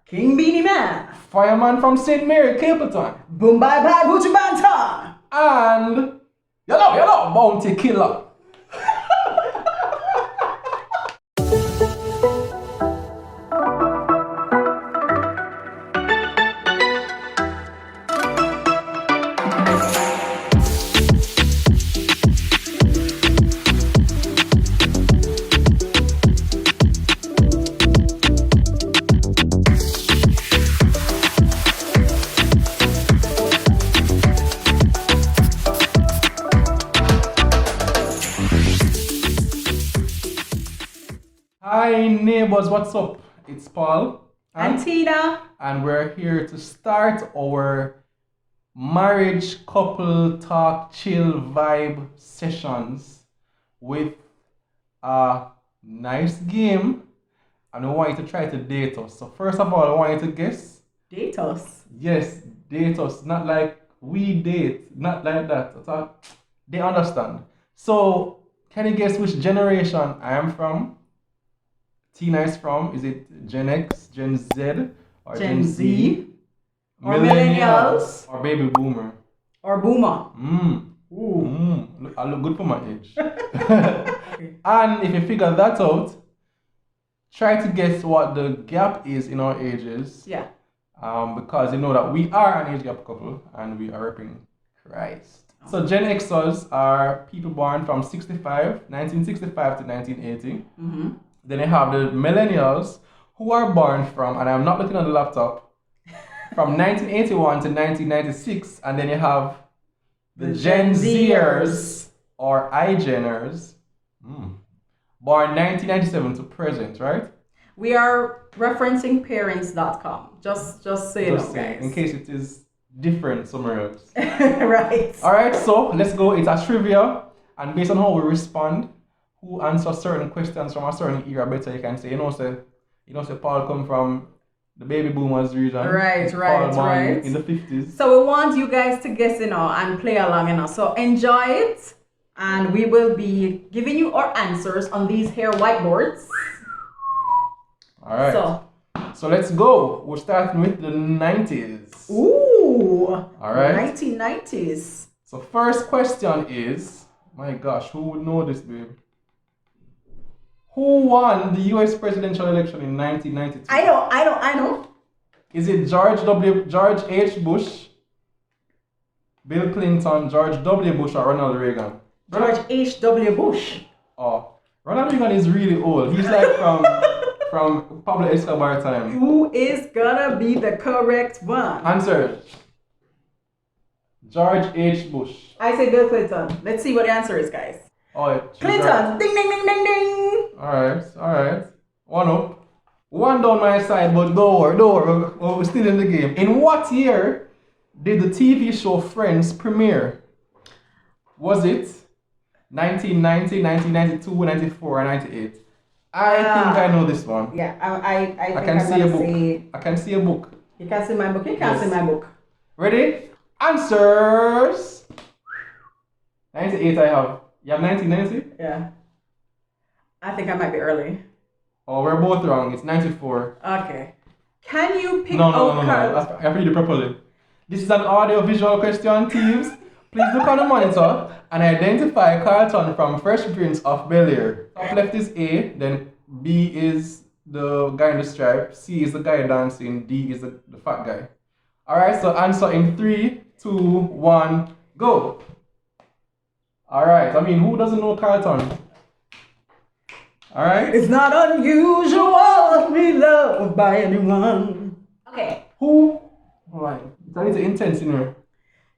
King Beanie Man. Fireman from St. Mary, Capleton. Boom Bye Bye Boochie Banton. And yellow, Bounty Killer. Hi neighbors, what's up? It's Paul And Tina. and we're here to start our marriage couple talk chill vibe sessions with a nice game, and we want you to try to date us. So first of all, I want you to guess. Date us. Yes, date us, not like we date, not like that. They understand. So can you guess which generation I am from? Tina is from, is it Gen X, Gen Z, or Gen Z? Or millennials. Or baby boomer? Or Boomer. I look good for my age. And if you figure that out, try to guess what the gap is in our ages. Yeah. Because you know that we are an age gap couple and we are repping Christ. So Gen Xers are people born from 1965 to 1980. Mm-hmm. Then you have the millennials who are born from, and I'm not looking at the laptop, from 1981 to 1996. And then you have the Gen Zers or iGeners, born 1997 to present, right? We are referencing parents.com. Just so you know, saying, guys. in case it is different somewhere else. Right. All right, so let's go. It's a trivia, and based on how we respond, who answers certain questions from a certain era better, you can say, say Paul come from the baby boomers region. Right. Paul born in the 50s. So we want you guys to guess, and play along, So enjoy it, and we will be giving you our answers on these here whiteboards. All right. So let's go. We're starting with the 90s. Ooh. All right. 1990s. So first question is, my gosh, who would know this, babe? Who won the US presidential election in 1992? I know. Is it George H. Bush, Bill Clinton, George W. Bush, or Ronald Reagan? George H.W. Bush. Oh, Ronald Reagan is really old. He's like from Pablo Escobar time. Who is gonna be the correct one? Answer. George H. Bush. I say Bill Clinton. Let's see what the answer is, guys. Oh, yeah, Clinton. right. Ding, ding, ding, ding, ding. All right. One up. One down my side, but don't worry. We're still in the game. In what year did the TV show Friends premiere? Was it 1990, 1992, 94, or 98? I think I know this one. Yeah, I think I can I'm see a gonna book. say... I can see a book. You can see my book. You can't Yes. see my book. Ready? Answers. 98 I have. You have 1990? Yeah. I think I might be early. Oh, we're both wrong. It's 94. Okay. Can you pick No. cards? I read it properly. This is an audio-visual question, teams. Please look on the monitor and identify Carlton from Fresh Prince of Bel-Air. Top left is A, then B is the guy in the stripe, C is the guy dancing, D is the fat guy. Alright, so answer in 3, 2, 1, go. Alright, who doesn't know Carlton? Alright? It's not unusual to be loved by anyone. Okay. Who? Alright, that is intense in here.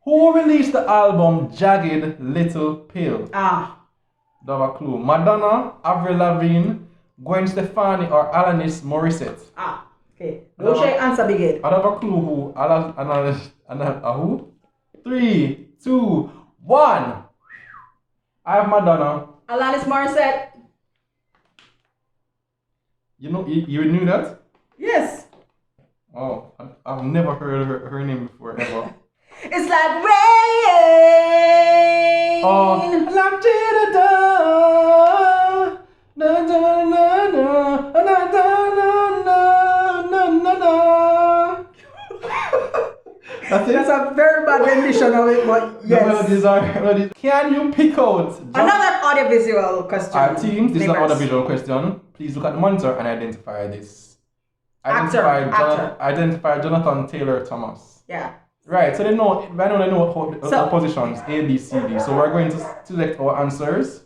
Who released the album Jagged Little Pill? Do you have a clue? Madonna, Avril Lavigne, Gwen Stefani, or Alanis Morissette? Okay. Don't say answer begin. I have a clue who. Who? 3, 2, 1. I have Madonna. Alanis Morissette. You knew that? Yes. Oh, I've never heard her name before ever. It's like rain. Oh, like da da da da da da da da da da da da. That's it. That's a very bad rendition of it, but The yes. melodies are melodies. Can you pick out Another audiovisual question. our teams? This is an Neighbors. audiovisual question. Please look at the monitor and identify this. Actor. Identify Jonathan Taylor Thomas. Yeah. Right, so they know the positions A, B, C, D. So we're going to select our answers.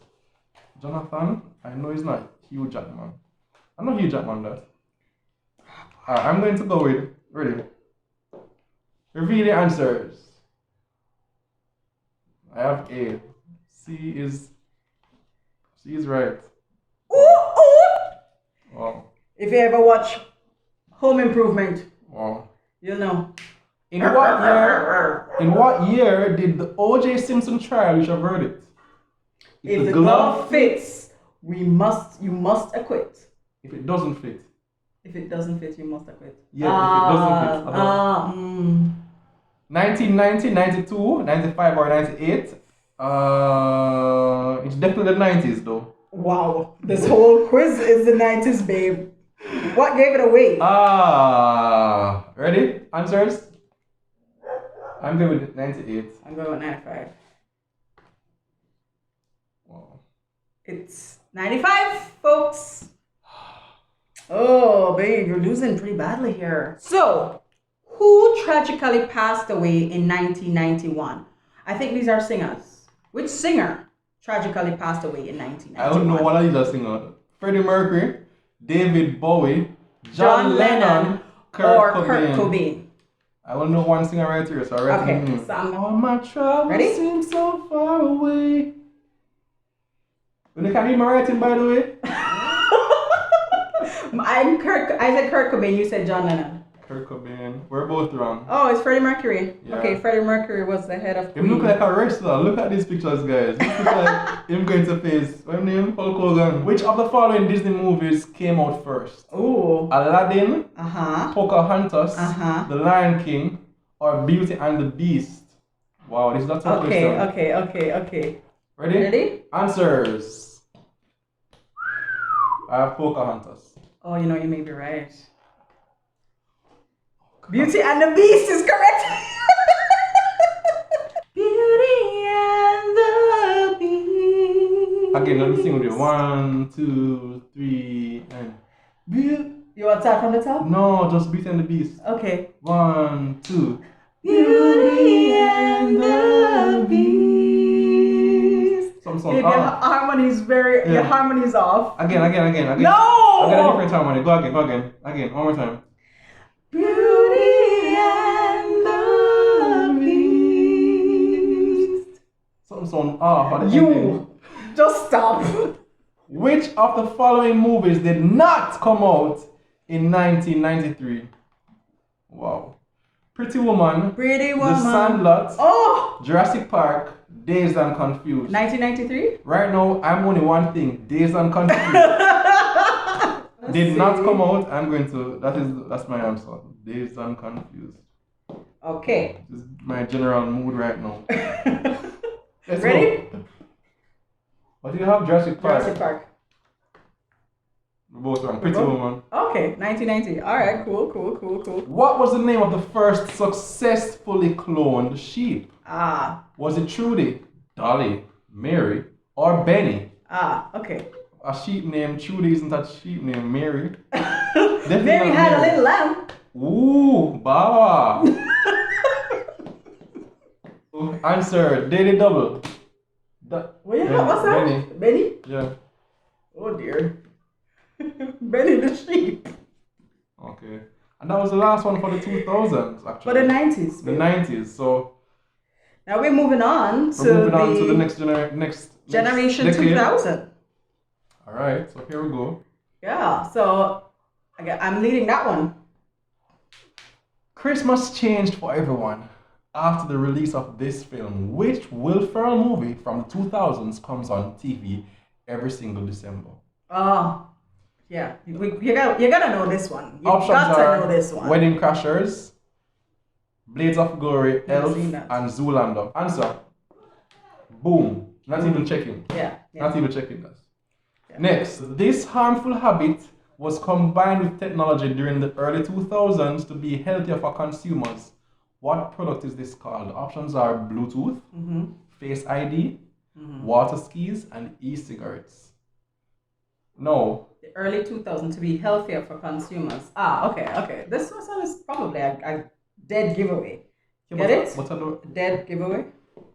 Jonathan, I know he's not Hugh Jackman. I know Hugh Jackman does. I'm going to go with, ready? Reveal the answers. I have A. C is right. Wow. If you ever watch Home Improvement, Wow. you'll know. In what year did the O.J. Simpson trial reach a verdict? If the glove fits, you must acquit. If it doesn't fit. If it doesn't fit, you must acquit. Yeah, if it doesn't fit. 1990, 92, 95 or 98. It's definitely the 90s though. Wow, this whole quiz is the 90s, babe. What gave it away? Ready? Answers? I'm going with 98. I'm going with 95. Wow. It's 95, folks. Oh, babe, you're losing pretty badly here. So, who tragically passed away in 1991? I think these are singers. Which singer tragically passed away in 1991? I don't know what are these are singers. Freddie Mercury, David Bowie, John Lennon, Kurt Cobain. I will know one singer right here, so I write the name. All my troubles seem so far away. When you can read my writing, by the way. I said Kurt Cobain, you said John Lennon. Kurt Cobain. We're both wrong. Oh, it's Freddie Mercury. Yeah. Okay, Freddie Mercury was the head of Queen. Him look like a wrestler. Look at these pictures, guys. This looks like him going to face, what's his name? Hulk Hogan. Which of the following Disney movies came out first? Ooh. Aladdin, Pocahontas, The Lion King, or Beauty and the Beast? Wow, this is not tough question. Okay. Ready? Answers. I have Pocahontas. Oh, you know, you may be right. Beauty and the Beast is correct. Beauty and the Beast. Again, let me sing with you. 1, 2, 3, and You want to start from the top? No, just Beauty and the Beast. Okay. 1, 2. Beauty and the Beast. Some song. Your harmony is your harmony is off. Again. No! I got a different harmony. Go again. Again, one more time. Beauty and the Beast. Some song off. You just stop. Which of the following movies did not come out in 1993? Wow. Pretty Woman. The Sandlot. Oh! Jurassic Park. Dazed and Confused. 1993? Right now, I'm only one thing. Dazed and Confused. Did not come out. I'm going to. That's my answer. Dazed and Confused. Okay. This is my general mood right now. Let's Ready? Go. What do you have? Jurassic Park. Jurassic Park. We're both wrong. Pretty Woman. Okay, 1990. All right, cool. What was the name of the first successfully cloned sheep? Was it Trudy, Dolly, Mary, or Benny? Okay. A sheep named Trudy isn't a sheep named Mary. Mary had a little lamb. Ooh, Bawa. Answer, Daily Double. What's that? Benny? Yeah. Oh dear. Benny the sheep. Okay. And that was the last one for the 2000s, actually. For the 90s. The 90s, so. Now we're moving on to the next generation decade. 2000. All right, so here we go. Yeah, so I'm leading that one. Christmas changed for everyone after the release of this film. Which Will Ferrell movie from the 2000s comes on TV every single December? Yeah, you gotta know this one. Options to know this one. Wedding Crashers, Blades of Glory, Elf, and Zoolander. Answer. Boom. Not even checking. Yeah. Not even checking that. Yeah. Next, this harmful habit was combined with technology during the early 2000s to be healthier for consumers. What product is this called? The options are Bluetooth, Mm-hmm. Face ID, Mm-hmm. water skis, and e-cigarettes. No. The early 2000s to be healthier for consumers. Ah, okay. This one is probably a dead giveaway. Yeah, Get it? But Dead giveaway.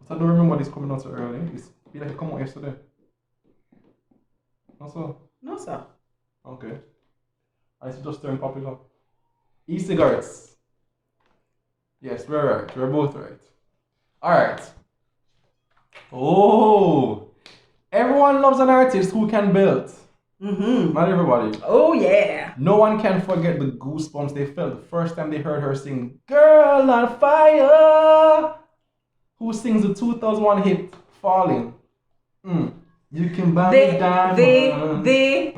I don't remember this coming out so early. It's feel like it come out yesterday. Also, No, sir. okay. I see just turn popular. E-cigarettes. Yes, we're right. We're both right. Alright. Oh, everyone loves an artist who can build. Mm-hmm. Not everybody. Oh, yeah. No one can forget the goosebumps they felt the first time they heard her sing Girl on Fire. Who sings the 2001 hit Falling? You can buy me diamonds. The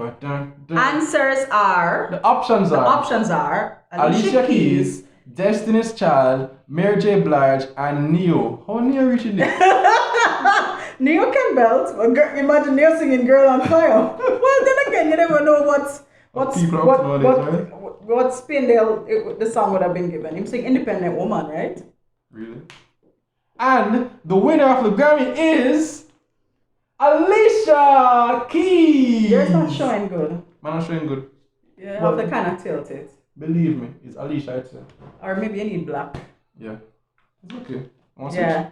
answers are. The options are Alicia Keys, Destiny's Child, Mary J. Blige, and Neo. How Neo reaching this? Neo can belt. Imagine Neo singing "Girl on Fire." Well, then again, you never know what spin the song would have been given. Him saying "Independent Woman," right? Really? And the winner of the Grammy is Alicia Keys. Yours not showing good. Man, not showing good. You have to kind of tilt it. Believe me, it's Alicia, I'd say. Or maybe you need black. Yeah. It's okay. Yeah.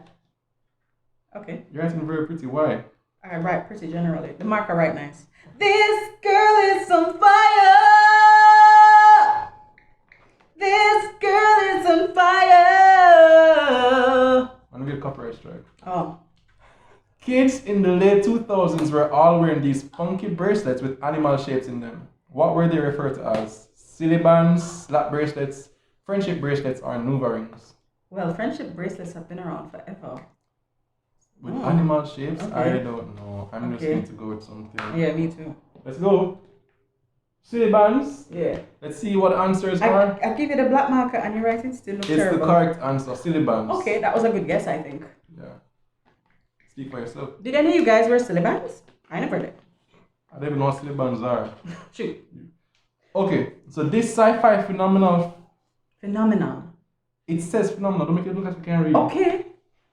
Okay. You're writing very pretty. Why? I write pretty generally. The marker write nice. This girl is on fire. This girl is on fire. I'm gonna get a copyright strike. Oh. Kids in the late 2000s were all wearing these funky bracelets with animal shapes in them. What were they referred to as? Silly bands, slap bracelets, friendship bracelets, or Nuva rings? Well, friendship bracelets have been around forever. With animal shapes? Okay. I don't know. I'm just going to go with something. Yeah, me too. Let's go. Silly bands. Yeah. Let's see what the answers are. I give you the black marker and you write it still looks terrible. It's the correct answer. Silly bands. Okay, that was a good guess, I think. Yeah. Speak for yourself. Did any of you guys wear silly bands? I never did. I don't even know what silly bands are. Shoot. Okay, so this sci-fi phenomenon. It says phenomenon. Don't make it look like you can read. Okay.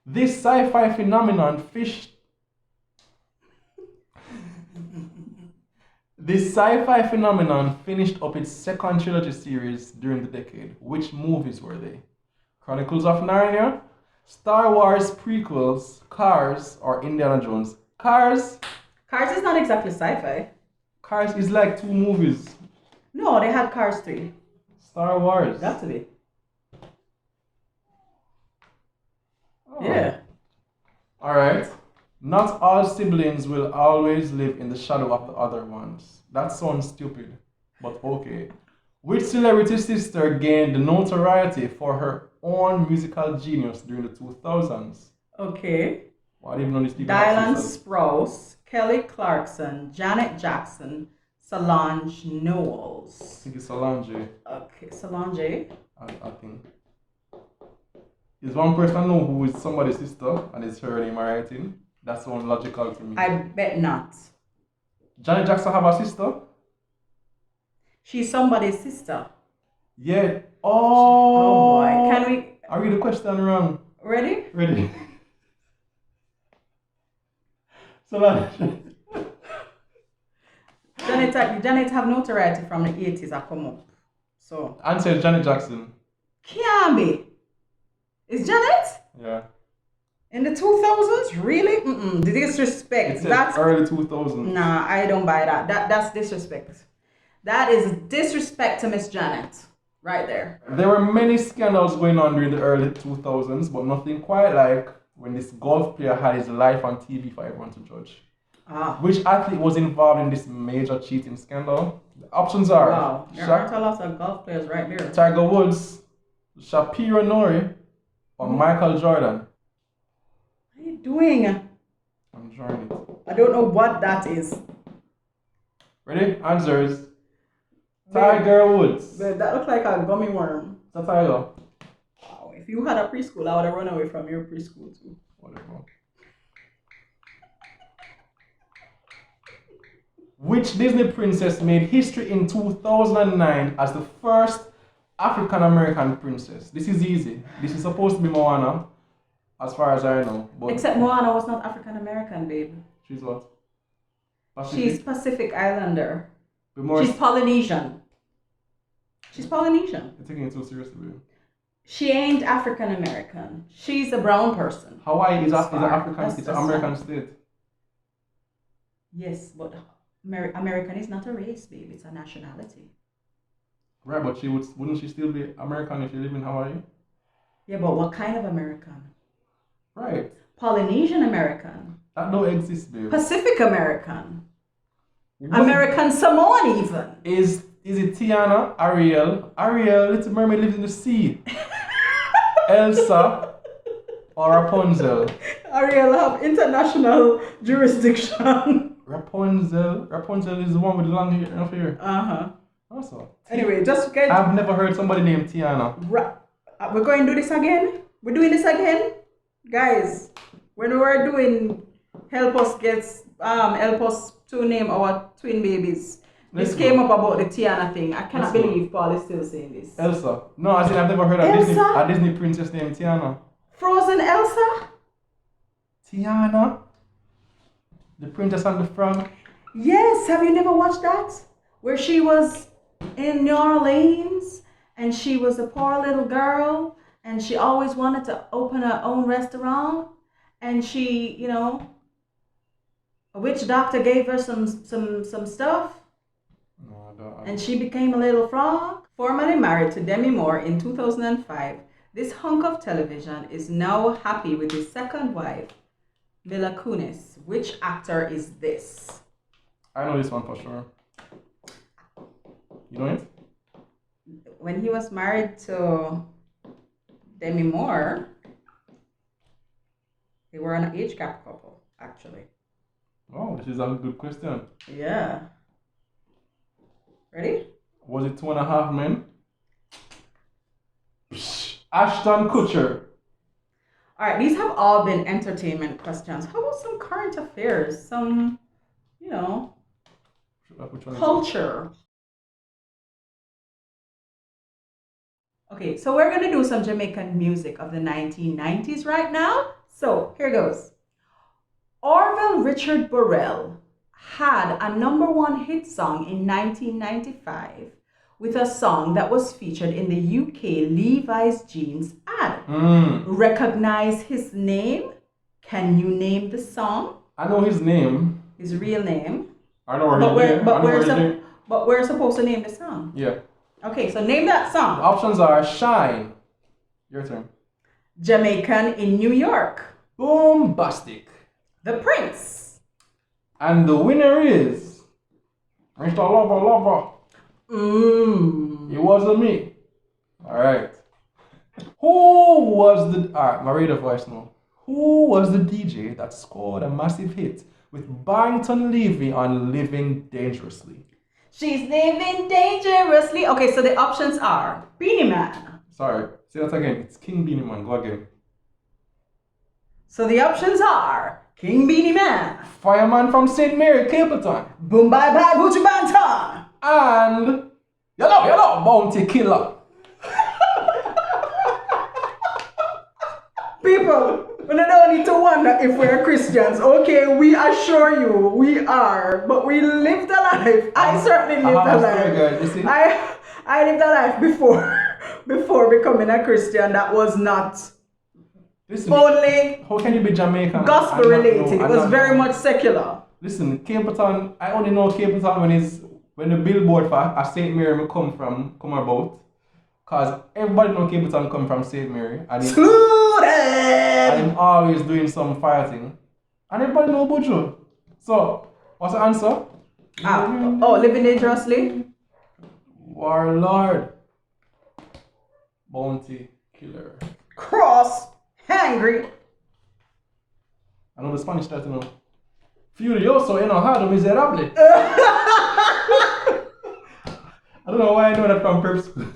This sci-fi phenomenon finished up its second trilogy series during the decade. Which movies were they? Chronicles of Narnia, Star Wars prequels, Cars, or Indiana Jones? Cars. Cars is not exactly sci-fi. Cars is like 2 movies. No, they had Cars 3. Star Wars. Got to be. Oh. Yeah. Alright. Not all siblings will always live in the shadow of the other ones. That sounds stupid, but okay. Which celebrity sister gained the notoriety for her own musical genius during the 2000s? Okay. Well, I didn't know these people. Dylan Sprouse, Kelly Clarkson, Janet Jackson, Solange Knowles. I think it's Solange. Okay, Solange. I think. Is one person I know who is somebody's sister and it's her name I'm writing? That sounds logical to me. I bet not. Janet Jackson have a sister? She's somebody's sister. Yeah. Oh boy. Can we... I read the question wrong. Ready? Ready. Solange. Janet have notoriety from the 80s I come up. So. Answer is Janet Jackson. Can't be. Is Janet? Yeah. In the 2000s? Really? The disrespect. That's early 2000s. Nah, I don't buy that. That's disrespect. That is disrespect to Miss Janet. Right there. There were many scandals going on during the early 2000s, but nothing quite like when this golf player had his life on TV for everyone to judge. Which athlete was involved in this major cheating scandal? The options are... Wow, there aren't a lot of golf players right there. Tiger Woods, Shapiro Nori, or Michael Jordan. What are you doing? I'm trying it. I don't know what that is. Ready? Answers. Tiger Woods. That looks like a gummy worm. It's a tiger. Wow, if you had a preschool, I would have run away from your preschool too. Whatever. Which Disney princess made history in 2009 as the first African American princess. This is easy. This is supposed to be Moana, as far as I know. But Except Moana was not African American, babe. she's what? She's Pacific Islander. Be more She's Polynesian. She's Polynesian. You're taking it too seriously, babe. She ain't African American. She's a brown person. Hawaii is That's an far. African. That's- It's that's an American not- state. Yes, but American is not a race, babe. It's a nationality. Right, but wouldn't she still be American if she live in Hawaii? Yeah, but what kind of American? Right. Polynesian American. That don't exist, babe. Pacific American. What American Samoan even. Is it Tiana, Ariel, Little Mermaid lives in the sea, Elsa, or Rapunzel? Ariel have international jurisdiction. Rapunzel is the one with the long hair, enough hair. Uh-huh. Also, Anyway, just get... I've never heard somebody named Tiana. We're going to do this again? We're doing this again? Guys, when we're doing help us to name our twin babies. This Let's came go. up about the Tiana thing. I cannot Let's go. believe Paul is still saying this. Elsa. No, I said I've never heard of Elsa? a Disney princess named Tiana. Frozen Elsa? Tiana? The Princess and the Frog? Yes, have you never watched that? Where she was in New Orleans and she was a poor little girl and she always wanted to open her own restaurant and she, a witch doctor gave her some stuff No, I don't. and she became a little frog. Formerly married to Demi Moore in 2005, this hunk of television is now happy with his second wife, Mila Kunis. Which actor is this? I know this one for sure. You know it? When he was married to Demi Moore, they were an age gap couple, actually. Oh, this is a good question. Yeah. Ready? Was it 2.5 Men? Ashton Kutcher. All right, these have all been entertainment questions. How about some current affairs? Some, Which one is it? culture. Okay, so we're going to do some Jamaican music of the 1990s right now. So here goes. Orville Richard Burrell had a #1 hit song in 1995 with a song that was featured in the UK Levi's jeans ad. Recognize his name? Can you name the song? I know his name. His real name. I know his name. But we're supposed to name the song. Yeah. Okay, so name that The song. options are Shine. Your turn. Jamaican in New York. Bombastic. The Prince. And the winner is Mr. Lover. It wasn't me. Alright. My radio voice now. Who was the DJ that scored a massive hit with Barrington Levy on Living Dangerously? She's living dangerously. Okay, so the options are Beanie Man. Sorry, say that again. It's King Beanie Man. Go again. So the options are King Beanie Man, Fireman from St. Mary, Capleton. Boom Bye Bye Gucci Banton, And Yellow Bounty Killer. People, we don't need to wonder if we're Christians. Okay, we assure you we are, but we lived a life. I certainly lived a life. You see? I lived a life before becoming a Christian that was not Listen, only how can you be Jamaican? gospel related. It was very much secular. Listen, Capleton, I only know Capleton when the billboard for a St. Mary me come about. Cause everybody know Capleton come from St. Mary. And I'm always doing some fire thing. And everybody know Bojo. So, what's the answer? Living dangerously. Warlord. Bounty Killer. Cross. Hangry. I know the Spanish title now. Furioso enojado miserable. I don't know why I know that from prep school.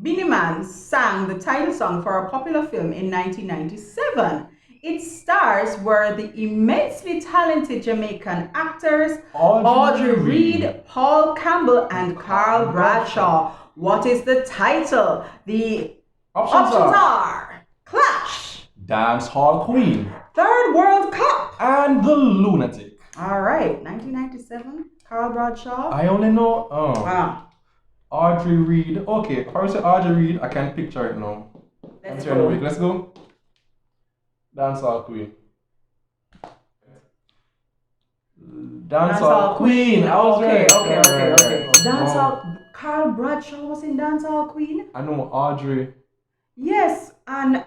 Beanie Man sang the title song for a popular film in 1997. Its stars were the immensely talented Jamaican actors Audrey Reed, Paul Campbell, and Carl Bradshaw. What is the title? The Options are Clash, Dance Hall Queen, Third World Cup. and The Lunatic. All right, 1997, Carl Bradshaw. I only know Wow. Audrey Reed. Okay, if I say Audrey Reed, I can't picture it now. Let's Let's go. Let's go. Dance Hall Queen. Dancehall Queen. I was Okay, right. okay. Oh. Dancehall. Carl Bradshaw was in Dancehall Queen. I know Audrey. Yes, and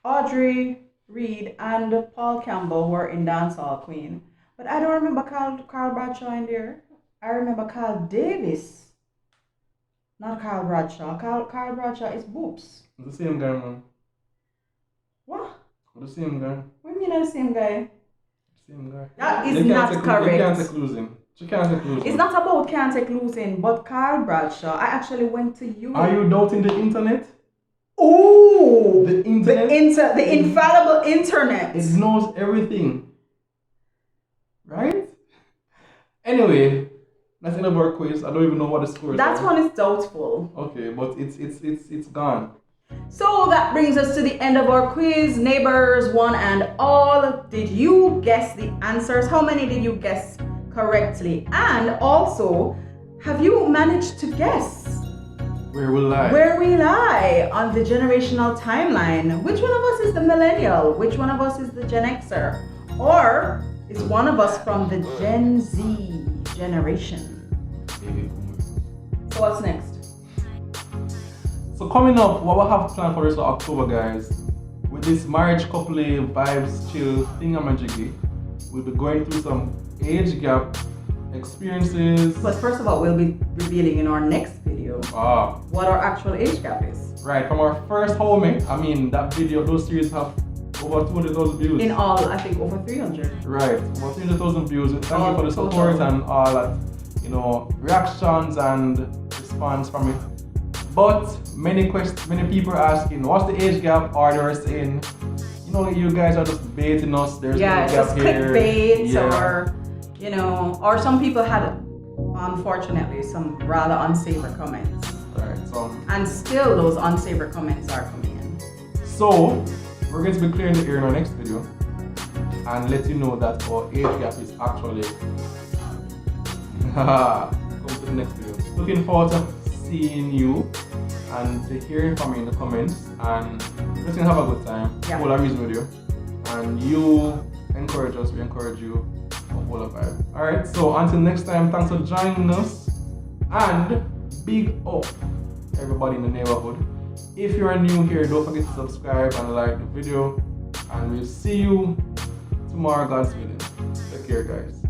Audrey Reed and Paul Campbell were in Dancehall Queen. But I don't remember Carl Bradshaw in there. I remember Carl Davis. Not Carl Bradshaw. Carl Bradshaw is Boops. The same guy, man. What? The same guy. What do you mean the same guy? Same guy. That is They can't not take- correct. They can't take losing. She can't take losing. It's not about can't take losing, but Carl Bradshaw. I actually went to you. Are you doubting the internet? Oh, The internet? the infallible internet. It knows everything. Right? Anyway, that's end of our quiz. I don't even know what the score is. That one is doubtful. Okay, but it's gone. So that brings us to the end of our quiz. Neighbors, one and all, did you guess the answers? How many did you guess correctly? And also, have you managed to guess Where we lie? where we lie on the generational timeline? Which one of us is the millennial? Which one of us is the Gen Xer? Or is one of us from the Gen Z generation? So what's next? So coming up, what we have planned for the rest of October, guys, with this marriage couple vibes chill thingamajiggy, we'll be going through some age gap experiences. But first of all, we'll be revealing in our next video what our actual age gap is. Right, from our first homie, I mean, that video, those series have over 200,000 views. In all, I think over 300. Right, over 300,000 views. Thank you for the Total. support and all that, reactions and response from it. But many people are asking, what's the age gap? Or they're saying, you guys are just baiting us. There's Yeah, no it's gap just here. clickbait Yeah. or some people had, unfortunately, some rather unsavory comments. Right, so And still those unsavory comments are coming in. So, we're going to be clearing the air in our next video and let you know that our age gap is actually come to the next video. Looking forward to seeing you and to hearing from you in the comments, and let's have a good time. Yeah. Hold a reason with you, and you encourage us, we encourage you. Hold a vibe. Alright, so until next time, thanks for joining us, and big up everybody in the neighborhood. If you are new here, don't forget to subscribe and like the video, and we'll see you tomorrow, God's willing. Take care, guys.